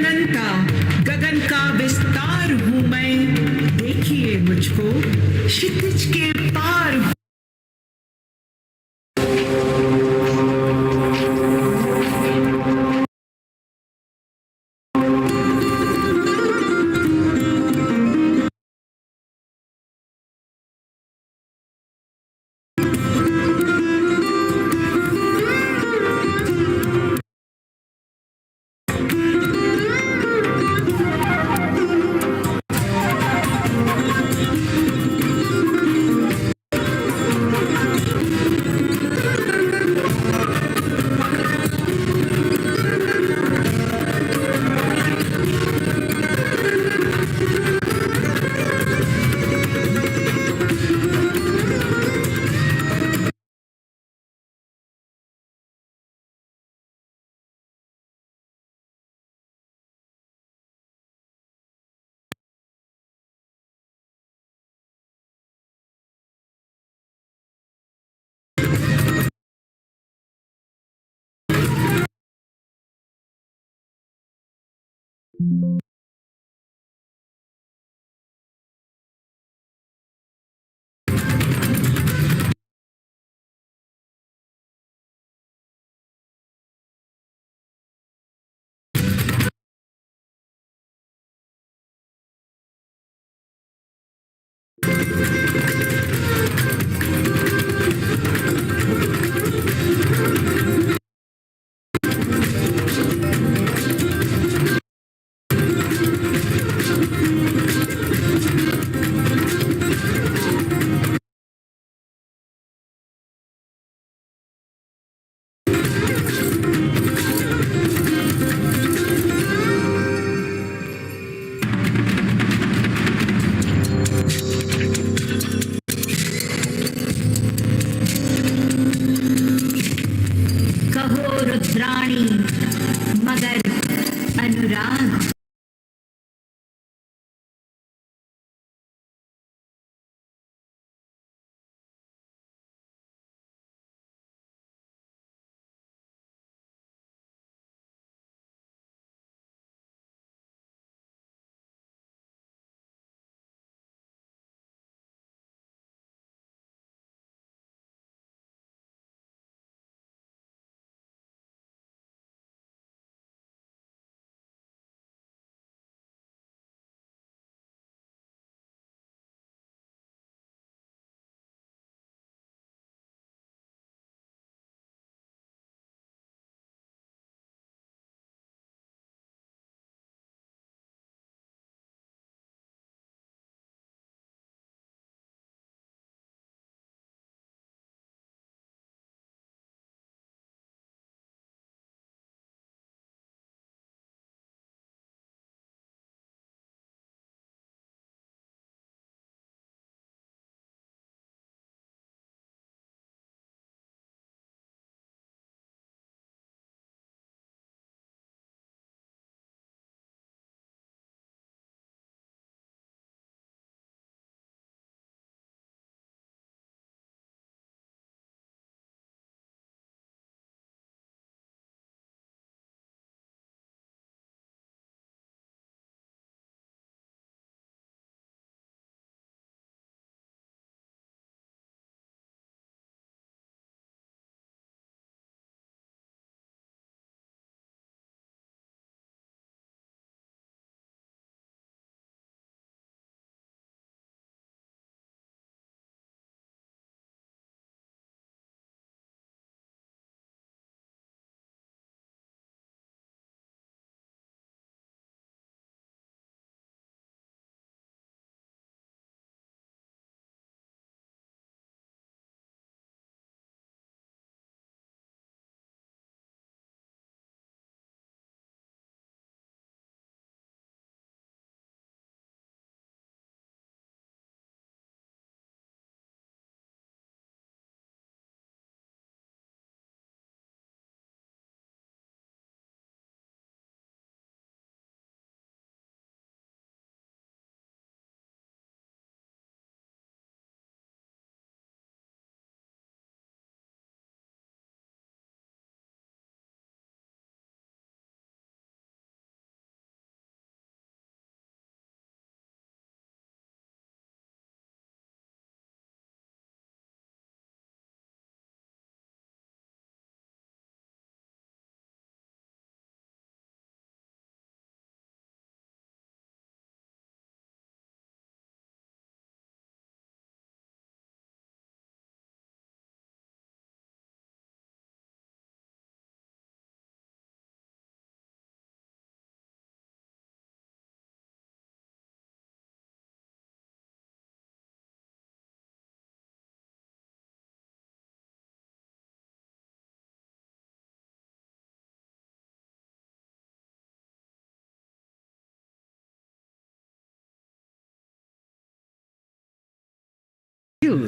अनंता गगन का विस्तार हूँ मैं, देखिए मुझको क्षितिज के पार हूँ। कहो रुद्राणी मगर अनुराग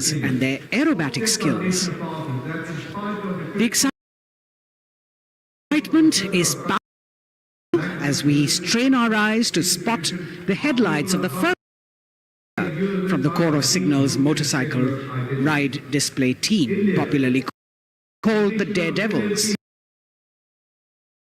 signals and their aerobatic skills. The excitement is palpable as we strain our eyes to spot the headlights of the first from the Corps of Signals motorcycle ride display team, popularly called the Daredevils.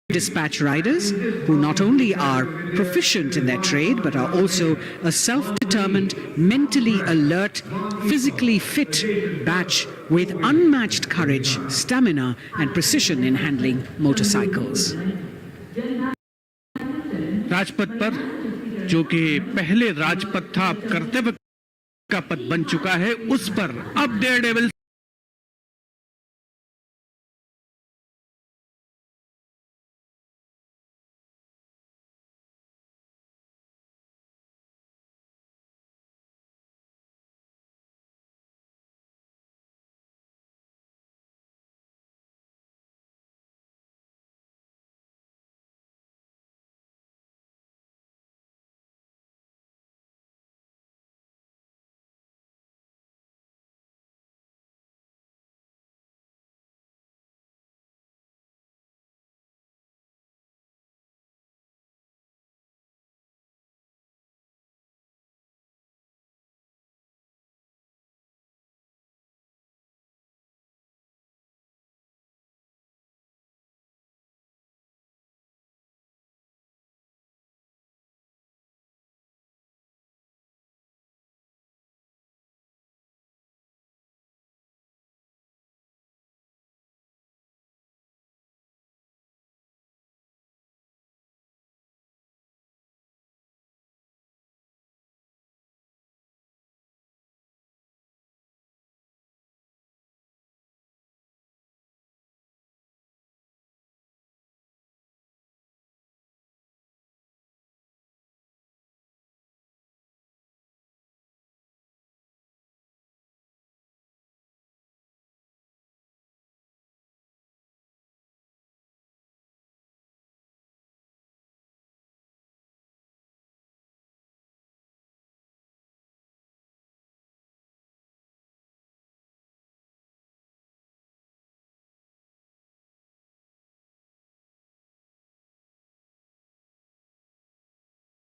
Dispatch riders who not only are proficient in their trade but are also a self-determined, mentally alert, physically fit batch with unmatched courage, stamina and precision in handling motorcycles. Rajpath पर जो कि पहले राजपथ था अब कर्तव्य का पथ बन चुका है, उस पर अब Daredevil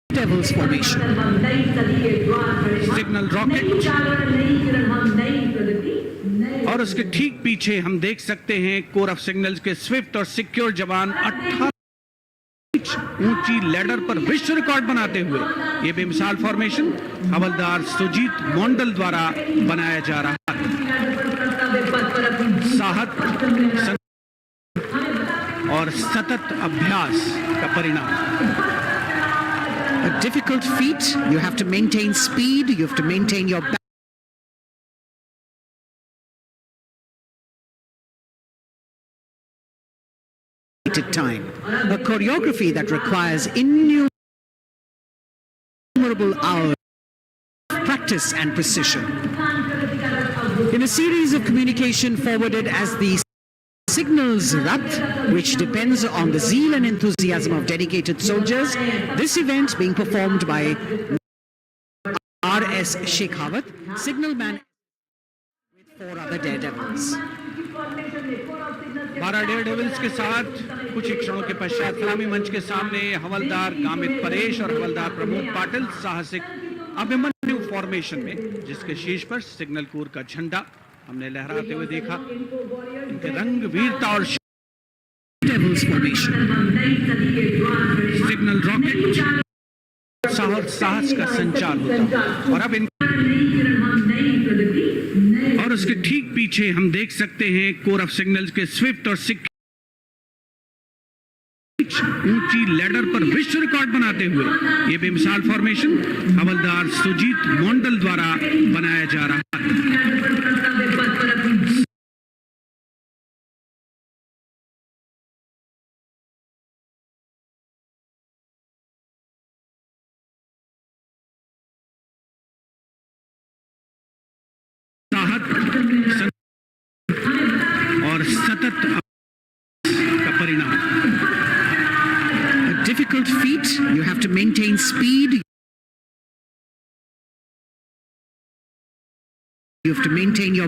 Devil's formation. Signal rocket और उसके ठीक पीछे हम देख सकते हैं कोर ऑफ सिग्नल्स के स्विफ्ट और सिक्योर जवान 18 इंच ऊंची लैडर पर विश्व रिकॉर्ड बनाते हुए ये बेमिसाल फॉर्मेशन हवलदार सुजीत मोंडल द्वारा बनाया जा रहा है। साहस और सतत अभ्यास का परिणाम। A difficult feat. You have to maintain speed, you have to maintain your time. A choreography that requires innumerable hours of practice and precision. In a series of communication forwarded as the Signals Rath, which depends on the zeal and enthusiasm of dedicated soldiers, this event being performed by R.S. Shekhawat, signalman with 4 other daredevils. 12 Daredevils के साथ कुछ ही क्षणों के पश्चात सलामी मंच के सामने हवलदार गामित परेश और हवलदार प्रमोद पाटिल साहसिक अभिमन्यु फॉर्मेशन में, जिसके शीर्ष पर सिग्नल कोर का झंडा हमने लहराते हुए देखा। इनके रंग वीरता और सिग्नल रॉकेट साहस का संचार होता और अब और उसके ठीक पीछे हम देख सकते हैं कोर ऑफ सिग्नल्स के स्विफ्ट और ऊंची लैडर पर विश्व रिकॉर्ड बनाते हुए ये बेमिसाल फॉर्मेशन हवलदार सुजीत मोंडल द्वारा बनाया जा रहा है। और सतत का परिणाम। A difficult feat. You have to maintain speed. You have to maintain your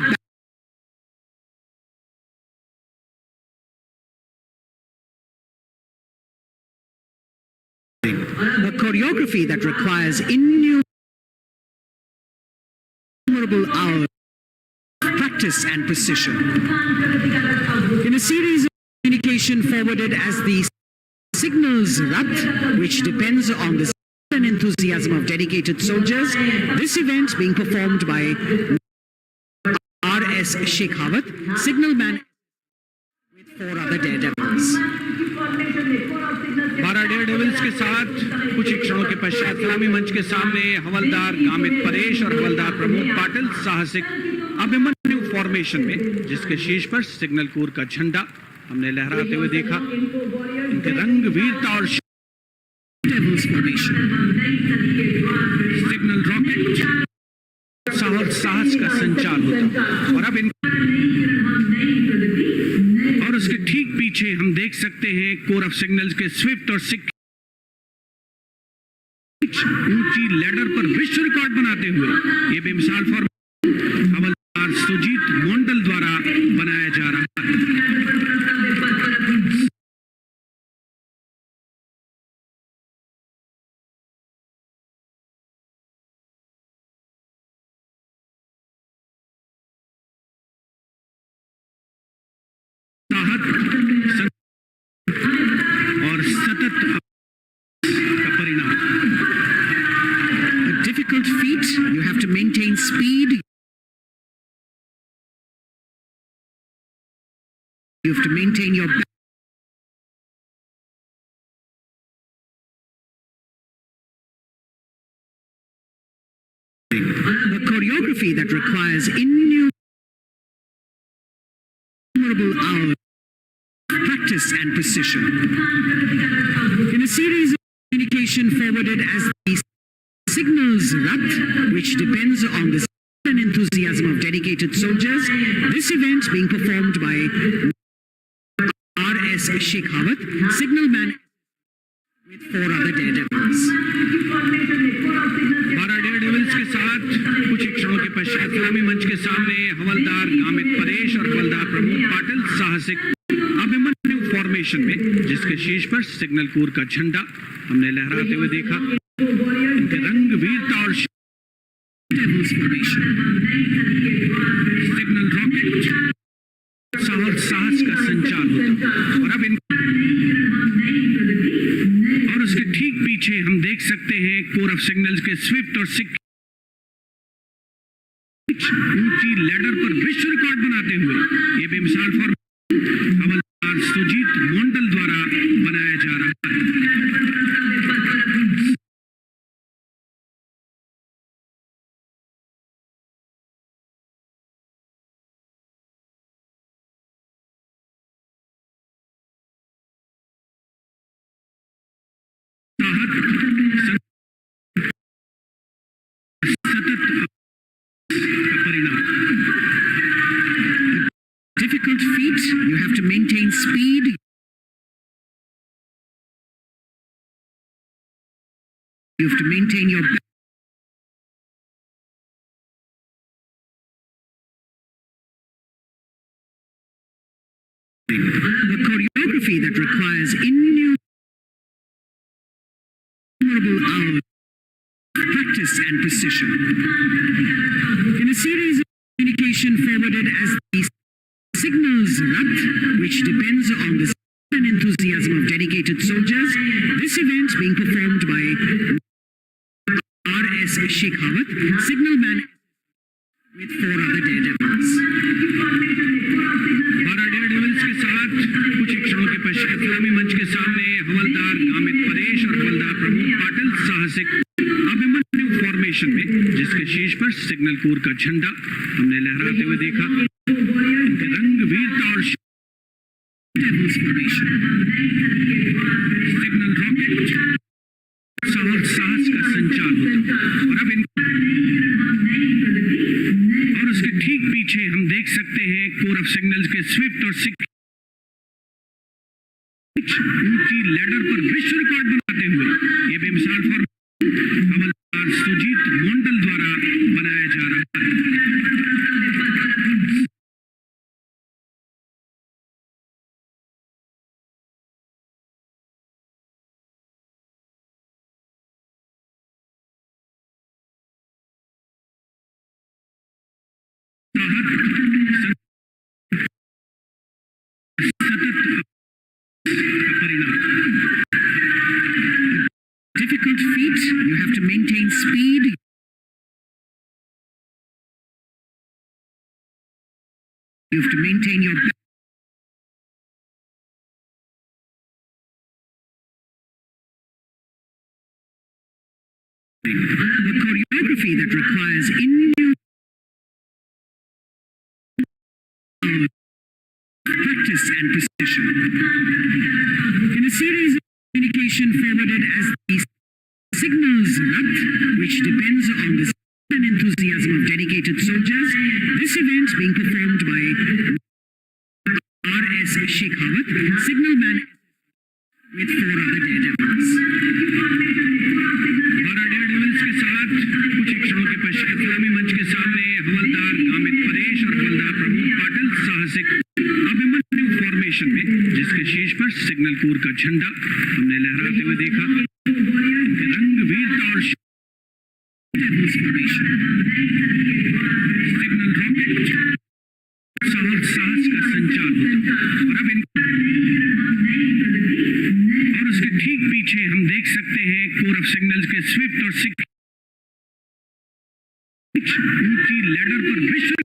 a choreography that requires innumerable hours of practice and precision. In a series of communication forwarded as the Signals Rath, which depends on the and enthusiasm of dedicated soldiers, this event being performed by R.S. Shekhawat, signalman with 4 other daredevils. 12 Daredevils के साथ कुछ ही क्षणों के पश्चात सलामी मंच के सामने हवलदार गामित परेश और हवलदार प्रमोद पाटिल साहसिक अभिमन्यु फॉर्मेशन में, जिसके शीर्ष पर सिग्नल कोर का झंडा हमने लहराते हुए देखा। इनके रंग वीरता और सिग्नल रॉकेट साहस का संचार होता। और अब और उसके ठीक पीछे हम देख सकते हैं कोर ऑफ सिग्नल्स के स्विफ्ट और ऊंची लैडर पर विश्व रिकॉर्ड बनाते हुए ये बेमिसाल फॉर्मेशन हवलदार सुजीत मोंडल द्वारा बनाया जा रहा है। और सतत का परिणाम। A difficult feat. You have to maintain speed. You have to maintain your a choreography that requires innumerable hours of practice and precision. In a series of communication forwarded as the Signals Rath, which depends on the and enthusiasm of dedicated soldiers, this event being performed by R.S. Shekhawat, signalman with 4 other daredevils. 12 Daredevils के साथ कुछ ही क्षणों के पश्चात सलामी मंच के सामने हवलदार गामित परेश और हवलदार प्रमोद पाटिल साहसिक अभिमन्यु फॉर्मेशन में, जिसके शीर्ष पर सिग्नल कोर का झंडा हमने लहराते हुए देखा। इनके रंग वीरता और सिग्नल रॉकेट साहस का संचार होता। और अब और उसके ठीक पीछे हम देख सकते हैं कोर ऑफ सिग्नल्स के स्विफ्ट और ऊंची लैडर पर विश्व रिकॉर्ड बनाते हुए ये बेमिसाल फॉर्मेशन हवलदार सुजीत मोंडल द्वारा बनाया जा रहा है। Difficult feat. You have to maintain speed. You have to maintain your a choreography that requires innumerable hours of practice and precision. In a series of communication forwarded as the Signals Rath, which depends on the and enthusiasm of dedicated soldiers, this event being performed by R.S. Shekhawat, signalman with 4 other daredevils. 12 Daredevils के साथ कुछ ही क्षणों के पश्चात सलामी मंच के सामने हवलदार गामित परेश और हवलदार प्रमोद पाटिल साहसिक अभिमन्यु फॉर्मेशन में, जिसके शीर्ष पर सिग्नल कोर का झंडा हमने लहराते हुए देखा। इनके रंग वीरता और सिग्नल रॉकेट साहस का संचार होता। और अब और उसके ठीक पीछे हम देख सकते हैं कोर ऑफ सिग्नल्स के स्विफ्ट और ऊंची लैडर पर विश्व रिकॉर्ड बनाते हुए ये बेमिसाल फॉर्मेशन हवलदार सुजीत मोंडल द्वारा बनाया जा रहा है। Difficult feat. You have to maintain speed. You have to maintain your a choreography that requires practice and precision. In a series of communication forwarded as the signals Rath, which depends on the and enthusiasm of dedicated soldiers, this event being performed by R.S. Shekhawat, signalman with 4 other daredevils. 12 Daredevils के साथ कुछ ही क्षणों के पश्चात इस्लामी मंच के सामने हवलदार गामित परेश और हवलदार प्रमोद पाटिल साहसिक अभिमन्यु फॉर्मेशन में, जिसके शीर्ष पर सिग्नल कोर का झंडा हमने लहराते हुए देखा। इनके रंग वीरता और सिग्नल रॉकेट साहस का संचार होता और अब और उसके ठीक पीछे हम देख सकते हैं कोर ऑफ सिग्नल्स के स्विफ्ट और ऊंची लैडर पर विश्व